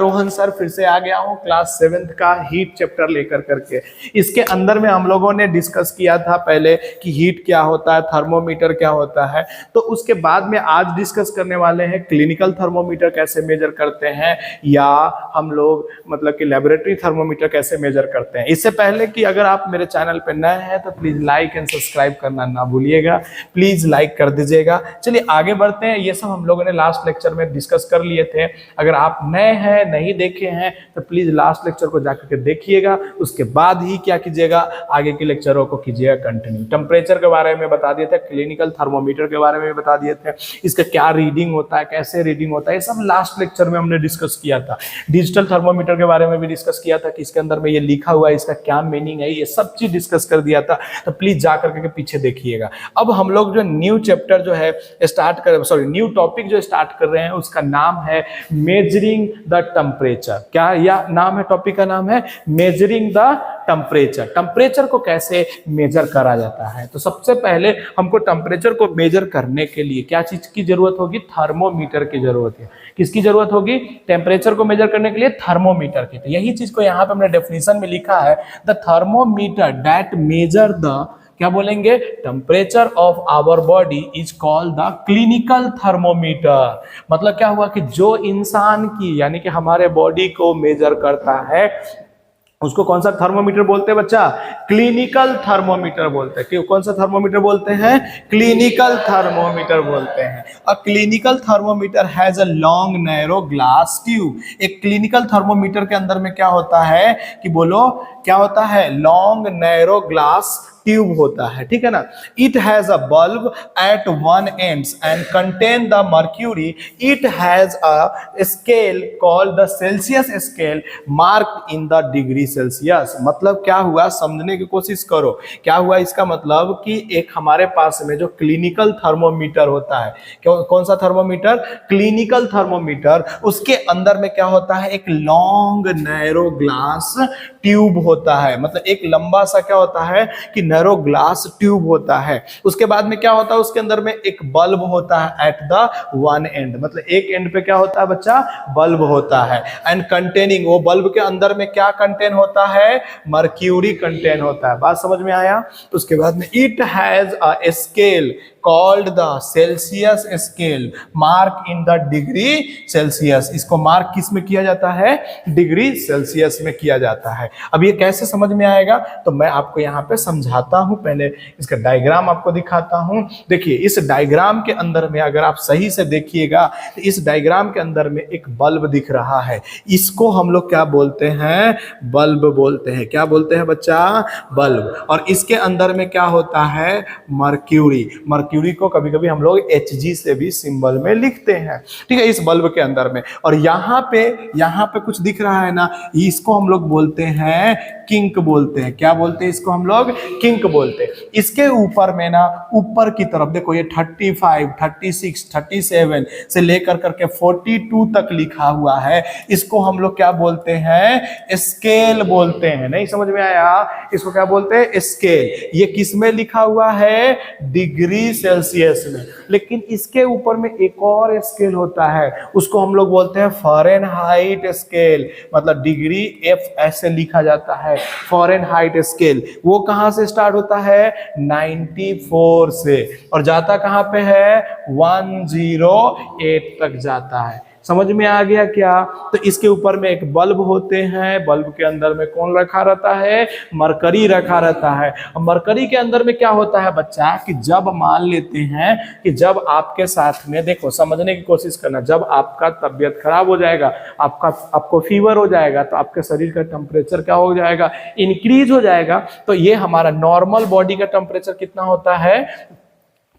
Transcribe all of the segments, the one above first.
Rohan sir, फिर से आ गया हूँ क्लास 7th का हीट चैप्टर लेकर करके। इसके अंदर में हम लोगों ने डिस्कस किया था पहले कि हीट क्या होता है, थर्मोमीटर क्या होता है। तो उसके बाद में आज डिस्कस करने वाले हैं क्लिनिकल थर्मोमीटर कैसे मेजर करते हैं, या हम लोग मतलब कि लेबोरेटरी थर्मोमीटर कैसे मेजर करते हैं। इससे पहले कि अगर आप मेरे चैनल पर नए हैं तो प्लीज लाइक एंड सब्सक्राइब करना ना भूलिएगा, प्लीज लाइक कर दीजिएगा। चलिए आगे बढ़ते हैं। ये सब हम लोगों ने लास्ट लेक्चर में डिस्कस कर लिए थे। अगर आप नए हैं, नहीं देखे हैं, तो प्लीज लास्ट लेक्चर को जाकर के देखिएगा, उसके बाद ही क्या कीजिएगा, आगे के लेक्चरों को कीजिएगा कंटिन्यू। टेम्परेचर के बारे में बता दिए थे, क्लिनिकल थर्मोमीटर के बारे में बता दिए थे, इसका क्या रीडिंग होता है, कैसे रीडिंग होता है, ये सब लास्ट लेक्चर में हमने डिस्कस किया था। डिजिटल थर्मोमीटर के बारे में भी डिस्कस किया था कि इसके अंदर में ये लिखा हुआ है, इसका क्या मीनिंग है, ये सब चीज डिस्कस कर दिया था। तो प्लीज जाकर के पीछे देखिएगा। अब हम लोग जो न्यू चैप्टर जो है न्यू टॉपिक जो स्टार्ट कर रहे हैं, उसका नाम है मेजरिंग द टेम्परेचर। क्या या नाम है, टॉपिक का नाम है मेजरिंग द टेम्परेचर। टेम्परेचर को कैसे मेजर करा जाता है। तो सबसे पहले हमको टेम्परेचर को मेजर करने के लिए क्या चीज की जरूरत होगी, थर्मोमीटर की जरूरत है। किसकी जरूरत होगी, टेम्परेचर को मेजर करने के लिए थर्मोमीटर की। तो यही चीज को यहाँ पे हमने डेफिनेशन में लिखा है, the thermometer that measure the, क्या बोलेंगे, temperature of our body is called the clinical thermometer. मतलब क्या हुआ कि जो इंसान की यानी कि हमारे बॉडी को मेजर करता है उसको कौन सा थर्मोमीटर बोलते हैं बच्चा, क्लिनिकल थर्मोमीटर बोलते हैं। कौन सा थर्मोमीटर बोलते हैं, क्लिनिकल थर्मोमीटर बोलते हैं। और clinical thermometer has a long narrow glass tube. एक क्लिनिकल थर्मोमीटर के अंदर में क्या होता है कि बोलो क्या होता है, लॉन्ग नैरो ग्लास ट्यूब होता है, ठीक है ना। It has a bulb at one ends and contain the mercury. It has a scale called the Celsius scale marked in the degree Celsius. मतलब क्या हुआ, समझने की कोशिश करो। क्या हुआ इसका मतलब कि एक हमारे पास में जो क्लिनिकल थर्मोमीटर होता है, कौन सा थर्मोमीटर, क्लिनिकल थर्मोमीटर, उसके अंदर में क्या होता है, एक लॉन्ग नैरो ग्लास ट्यूब होता है। मतलब एक लंबा सा क्या होता है कि नैरो ग्लास ट्यूब होता है। उसके बाद में क्या होता है, उसके अंदर में एक बल्ब होता है एट द वन एंड। मतलब एक एंड पे क्या होता है बच्चा, बल्ब होता है। एंड कंटेनिंग, वो बल्ब के अंदर में क्या कंटेन होता है, मर्क्यूरी कंटेन होता है। बात समझ में आया। उसके बाद में it has a scale called the Celsius scale mark in the degree Celsius. इसको मार्क किस में किया जाता है, डिग्री सेल्सियस में किया जाता है। अब ये कैसे समझ में आएगा, तो मैं आपको यहाँ पे समझाता हूँ। पहले इसका डायग्राम आपको दिखाता हूँ। देखिए इस डायग्राम के अंदर में अगर आप सही से देखिएगा तो इस डायग्राम के अंदर में एक बल्ब दिख रहा है। इसको हम लोग क्या बोलते हैं, बल्ब बोलते हैं। क्या बोलते हैं बच्चा, बल्ब। और इसके अंदर में क्या होता है, मर्क्यूरी। मर्क्यूरी को कभी कभी हम लोग Hg से भी सिंबल में लिखते हैं, ठीक है, इस बल्ब के अंदर में। और यहाँ पे कुछ दिख रहा है ना, इसको हम लोग बोलते हैं किंक बोलते हैं। क्या बोलते हैं इसको हम लोग, किंक बोलते हैं। इसके ऊपर में ना, ऊपर की तरफ देखो ये 35, 36, 37 से लेकर करके 42 तक लिखा हुआ है। इसको हम लोग क्या बोलते हैं, स्केल बोलते हैं। नहीं समझ में आया, इसको क्या बोलते हैं, स्केल। ये किस में लिखा हुआ है, डिग्री सेल्सियस में। लेकिन इसके ऊपर में एक और स्केल होता है, उसको हम लोग बोलते हैं फ़ारेनहाइट स्केल। मतलब डिग्री F ऐसे लिखा जाता है, फ़ारेनहाइट स्केल। वो कहां से स्टार्ट होता है, 94 से, और जाता कहां पे है, 108 तक जाता है। समझ में आ गया क्या। तो इसके ऊपर में एक बल्ब होते हैं, बल्ब के अंदर में कौन रखा रहता है, मरकरी रखा रहता है। और मरकरी के अंदर में क्या होता है बच्चा, कि जब मान लेते हैं कि जब आपके साथ में, देखो समझने की कोशिश करना, जब आपका तबीयत खराब हो जाएगा, आपको फीवर हो जाएगा, तो आपके शरीर का टेम्परेचर क्या हो जाएगा, इंक्रीज हो जाएगा। तो ये हमारा नॉर्मल बॉडी का टेम्परेचर कितना होता है,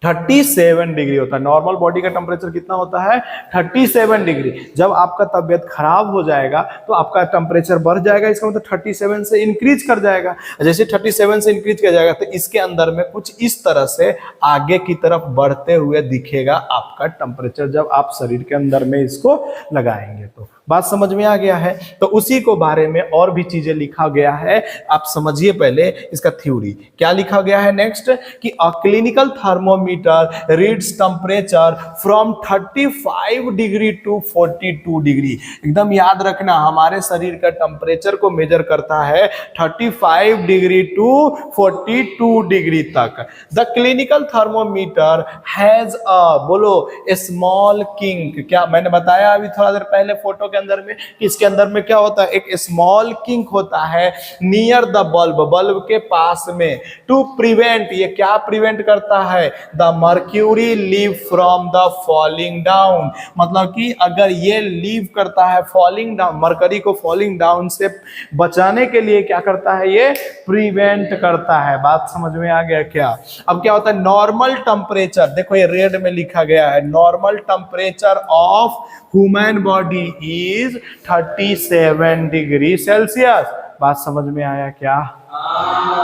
37 डिग्री होता है। नॉर्मल बॉडी का टेम्परेचर कितना होता है, 37 डिग्री। जब आपका तबीयत खराब हो जाएगा तो आपका टेम्परेचर बढ़ जाएगा, इसका मतलब 37 से इंक्रीज कर जाएगा। जैसे 37 से इंक्रीज कर जाएगा तो इसके अंदर में कुछ इस तरह से आगे की तरफ बढ़ते हुए दिखेगा आपका टेम्परेचर, जब आप शरीर के अंदर में इसको लगाएंगे। तो बात समझ में आ गया है। तो उसी को बारे में और भी चीजें लिखा गया है, आप समझिए पहले इसका थ्योरी क्या लिखा गया है। नेक्स्ट कि a clinical thermometer reads temperature from 35 degree to 42 degree. एकदम याद रखना, हमारे शरीर का टेम्परेचर को मेजर करता है 35 डिग्री टू 42 डिग्री तक। The clinical thermometer has a, बोलो, स्मॉल किंक। क्या मैंने बताया अभी थोड़ा देर पहले फोटो के अंदर में कि इसके अंदर में क्या होता है, एक स्मॉल किंक होता है नियर द बल्ब, बल्ब के पास में, टू प्रिवेंट, ये क्या प्रिवेंट करता है, the mercury leave from the falling down. मतलब कि अगर ये लीव करता है फॉलिंग डाउन, मरकरी को फॉलिंग डाउन से बचाने के लिए क्या करता है, ये प्रिवेंट करता है। बात समझ में आ गया क्या। अब क्या होता है, नॉर्मल टेम्परेचर, देखो ये रेड में लिखा गया है, normal temperature of human body is 37 degree Celsius. बात समझ में आया क्या।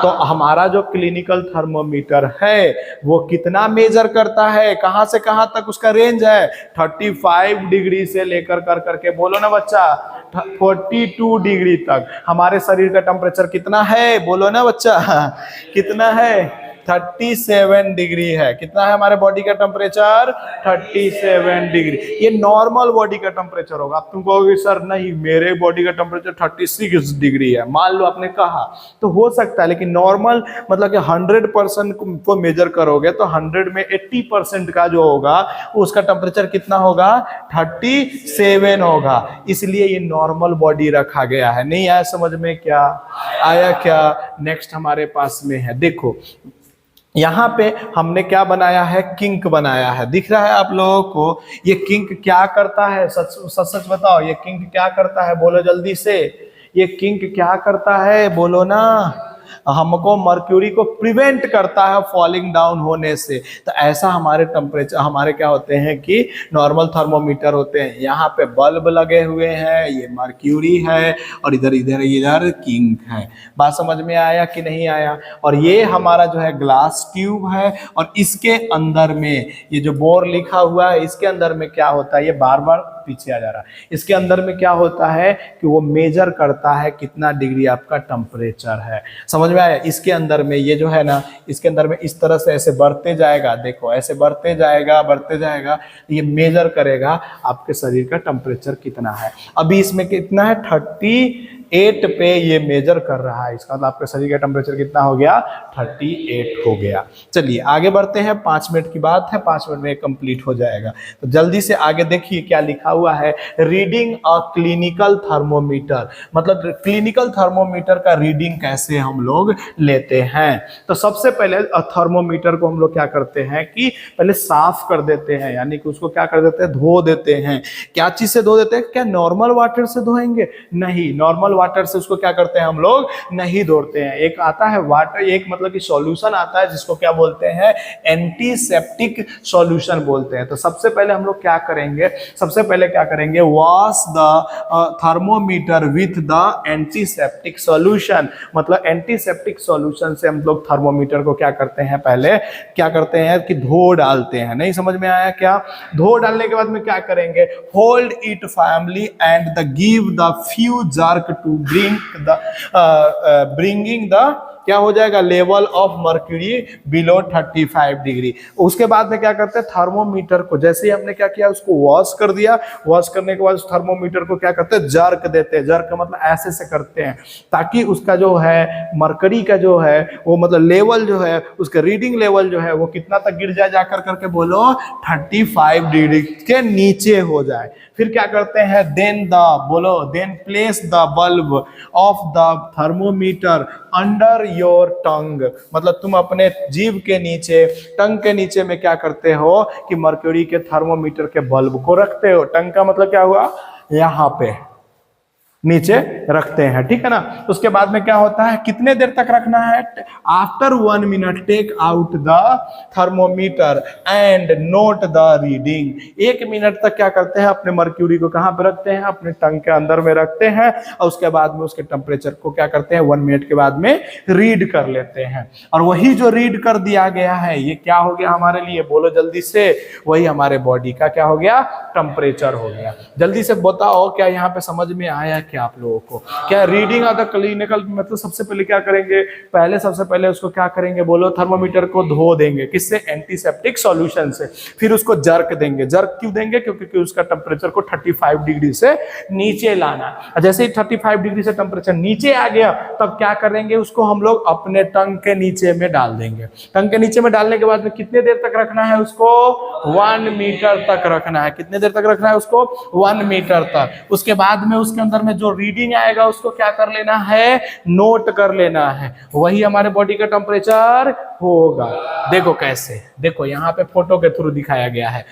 तो हमारा जो क्लिनिकल थर्मोमीटर है वो कितना मेजर करता है, कहां से कहां तक उसका रेंज है, 35 डिग्री से लेकर कर करके, बोलो ना बच्चा, 42 डिग्री तक। हमारे शरीर का टेम्परेचर कितना है, बोलो ना बच्चा, कितना है, 37 डिग्री है। कितना है हमारे बॉडी का टेम्परेचर, 37 डिग्री। ये नॉर्मल बॉडी का टेम्परेचर होगा। तुम कहोगे सर नहीं, मेरे बॉडी का टेम्परेचर 36 डिग्री है, मान लो आपने कहा, तो हो सकता है, लेकिन नॉर्मल मतलब कि 100% को मेजर करोगे तो 100 में 80% का जो होगा उसका टेम्परेचर कितना होगा, 37 होगा। इसलिए ये नॉर्मल बॉडी रखा गया है। नहीं आया समझ में क्या, आया क्या। नेक्स्ट हमारे पास में है, देखो यहाँ पे हमने क्या बनाया है, किंक बनाया है, दिख रहा है आप लोगों को। ये किंक क्या करता है, सच सच सच बताओ, ये किंक क्या करता है, बोलो जल्दी से, ये किंक क्या करता है, बोलो ना। हमको मर्क्यूरी को प्रिवेंट करता है फॉलिंग डाउन होने से। तो ऐसा हमारे टेम्परेचर, हमारे क्या होते हैं कि नॉर्मल थर्मोमीटर होते हैं, यहाँ पे बल्ब लगे हुए हैं, ये मर्क्यूरी है, और इधर इधर इधर किंक है। बात समझ में आया कि नहीं आया। और ये हमारा जो है ग्लास ट्यूब है, और इसके अंदर में ये जो बोर लिखा हुआ है, इसके अंदर में क्या होता है, ये बार बार पीछे आ जा रहा है। इसके अंदर में क्या होता है कि वो मेजर करता है कितना डिग्री आपका टेम्परेचर है। समझ में आया। इसके अंदर में ये जो है ना, इसके अंदर में इस तरह से ऐसे बढ़ते जाएगा, देखो ऐसे बढ़ते जाएगा, ये मेजर करेगा आपके शरीर का टेम्परेचर कितना है। अभी इसमें कितना है, 38 पे ये मेजर कर रहा है। इसका मतलब आपके शरीर का टेम्परेचर कितना हो गया, 38 हो गया। चलिए आगे बढ़ते हैं, 5 मिनट की बात है, 5 मिनट में कंप्लीट हो जाएगा। तो जल्दी से आगे देखिए क्या लिखा हुआ है, रीडिंग अ क्लिनिकल थर्मोमीटर। मतलब क्लिनिकल थर्मोमीटर का रीडिंग कैसे हम लोग लेते हैं। तो सबसे पहले थर्मोमीटर को हम लोग क्या करते हैं कि पहले साफ कर देते हैं, यानी कि उसको क्या कर देते हैं, धो देते हैं। क्या चीज से धो देते हैं, क्या नॉर्मल वाटर से धोएंगे, नहीं, नॉर्मल वाटर से उसको क्या करते हैं हम लोग, नहीं धोते हैं। एक आता है वाटर, एक मतलब कि सॉल्यूशन आता है जिसको क्या बोलते हैं, एंटीसेप्टिक सॉल्यूशन बोलते हैं। तो सबसे पहले हम लोग क्या करेंगे, सबसे पहले क्या करेंगे, wash the thermometer with the antiseptic solution. मतलब एंटीसेप्टिक सॉल्यूशन से हम लोग थर्मोमीटर को क्या करते हैं, पहले क्या करते हैं कि धो डालते हैं। नहीं समझ में आया क्या। धो डालने के बाद में क्या करेंगे, hold it firmly and the give the few jerk to bringing the क्या हो जाएगा, level of mercury below 35 degree. उसके बाद में क्या करते हैं, थर्मोमीटर को जैसे ही हमने क्या किया, उसको वॉश कर दिया। वॉश करने के बाद उस थर्मोमीटर को क्या करते हैं, जर्क देते हैं। जर्क का मतलब ऐसे से करते हैं, ताकि उसका जो है मर्क्यूरी का जो है वो मतलब लेवल जो है, उसका रीडिंग लेवल जो है वो कितना तक गिर जाए, जाकर करके बोलो 35 डिग्री के नीचे हो जाए। फिर क्या करते हैं, then place the bulb of the thermometer under your tongue. मतलब तुम अपने जीभ के नीचे, टंग के नीचे में क्या करते हो कि मर्क्यूरी के थर्मोमीटर के बल्ब को रखते हो। टंग का मतलब क्या हुआ, यहाँ पे नीचे रखते हैं, ठीक है ना। उसके बाद में क्या होता है, कितने देर तक रखना है, after 1 minute take out the thermometer and note the reading. 1 minute तक क्या करते हैं, अपने मर्क्यूरी को कहां पे रखते हैं, अपने टंग के अंदर में रखते हैं, और उसके बाद में उसके टेम्परेचर को क्या करते हैं, 1 मिनट के बाद में रीड कर लेते हैं। और वही जो रीड कर दिया गया है ये क्या हो गया हमारे लिए, बोलो जल्दी से, वही हमारे बॉडी का क्या हो गया, टेम्परेचर हो गया। जल्दी से बताओ क्या यहाँ पे समझ में आया क्या आप लोगों को, क्या रीडिंग ऑफ द क्लिनिकल, मतलब सबसे पहले क्या करेंगे, सबसे पहले उसको क्या करेंगे, बोलो थर्मोमीटर को धो देंगे, किससे, एंटीसेप्टिक सॉल्यूशन से। फिर उसको जर्क देंगे, जर्क क्यों देंगे, क्योंकि उसका टेम्परेचर को 35 डिग्री से नीचे लाना। जैसे ही 35 डिग्री से टेम्परेचर नीचे आ गया तब क्या करेंगे, उसको हम लोग अपने टंग के नीचे में डाल देंगे। टंग के नीचे में डालने के बाद में कितने देर तक रखना है उसको, 1 मीटर तक रखना है। कितने देर तक रखना है उसको, 1 मीटर तक। उसके बाद में उसके अंदर में जो रीडिंग आएगा उसको क्या कर लेना है, नोट कर लेना है, वही हमारे बॉडी का टेम्परेचर होगा। देखो कैसे, देखो यहाँ पे फोटो के थ्रू दिखाया गया है।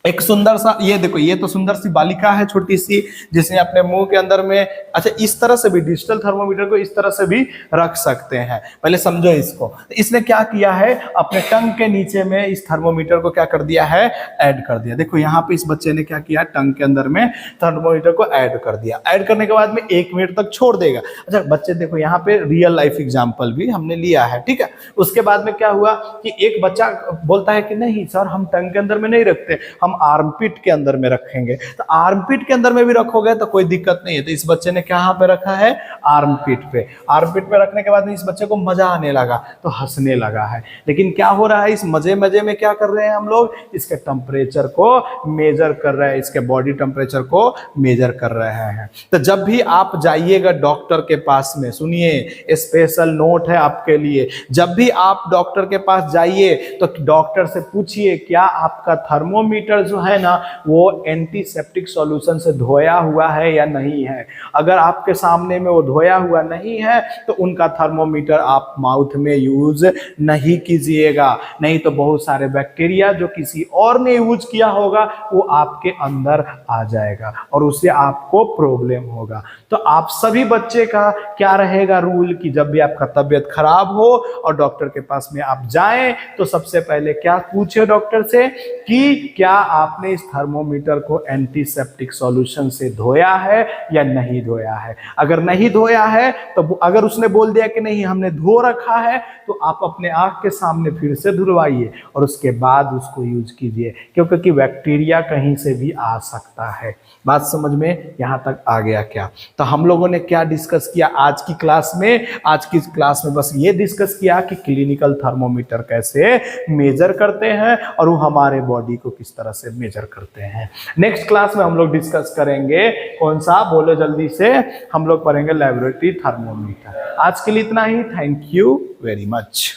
एक सुंदर सा, ये देखो, ये तो सुंदर सी बालिका है छोटी सी, जिसने अपने मुंह के अंदर में, अच्छा इस तरह से भी डिजिटल थर्मोमीटर को इस तरह से भी रख सकते हैं। पहले समझो इसको, इसने क्या किया है, अपने टंग के नीचे में इस थर्मोमीटर को क्या कर दिया है, ऐड कर दिया। देखो यहाँ पे इस बच्चे ने क्या किया, टंग के अंदर में थर्मोमीटर को ऐड कर दिया। ऐड करने के बाद में 1 मिनट तक छोड़ देगा। अच्छा बच्चे देखो यहाँ पे रियल लाइफ एग्जाम्पल भी हमने लिया है, ठीक है। उसके बाद में क्या हुआ कि एक बच्चा बोलता है कि नहीं सर हम टंग के अंदर में नहीं रखते, हम आर्मपिट के अंदर में रखेंगे। तो आर्मपिट के अंदर में भी रखोगे तो कोई दिक्कत नहीं है। तो इस बच्चे ने कहां पे रखा है, आर्मपिट पे। आर्मपिट पे रखने के बाद में इस बच्चे को मजा आने लगा तो हंसने लगा है। लेकिन क्या हो रहा है, इस मजे मजे में क्या कर रहे हैं हम लोग, इसके टेम्परेचर को मेजर कर रहे हैं, इसके बॉडी टेम्परेचर को मेजर कर रहे हैं। तो जब भी आप जाइएगा डॉक्टर के पास में, सुनिए स्पेशल नोट है आपके लिए, जब भी आप डॉक्टर के पास जाइए तो डॉक्टर से पूछिए क्या आपका थर्मोमीटर जो है ना वो एंटीसेप्टिक सॉल्यूशन से धोया हुआ है या नहीं है। अगर आपके सामने में वो धोया हुआ नहीं है तो उनका थर्मोमीटर आप माउथ में यूज नहीं कीजिएगा, नहीं तो बहुत सारे बैक्टीरिया जो किसी और ने यूज किया होगा वो आपके अंदर आ जाएगा और उससे आपको प्रॉब्लम होगा। तो आप सभी बच्चे का क्या रहेगा रूल कि जब भी आपका तबीयत खराब हो और डॉक्टर के पास में आप जाएं तो सबसे पहले क्या पूछे डॉक्टर से कि क्या आपने इस थर्मोमीटर को एंटीसेप्टिक सॉल्यूशन से धोया है या नहीं धोया है। अगर नहीं धोया है तो अगर उसने बोल दिया कि नहीं हमने धो रखा है तो आप अपने आंख के सामने फिर से धुलवाइए और उसके बाद उसको यूज कीजिए, क्योंकि बैक्टीरिया कहीं से भी आ सकता है। बात समझ में यहाँ तक आ गया क्या। तो हम लोगों ने क्या डिस्कस किया आज की क्लास में, आज की क्लास में बस ये डिस्कस किया कि क्लिनिकल थर्मोमीटर कैसे मेजर करते हैं और वो हमारे बॉडी को किस तरह से मेजर करते हैं। नेक्स्ट क्लास में हम लोग डिस्कस करेंगे कौन सा, बोलो जल्दी से, हम लोग पढ़ेंगे लैबोरेटरी थर्मोमीटर। आज के लिए इतना ही, थैंक यू वेरी मच।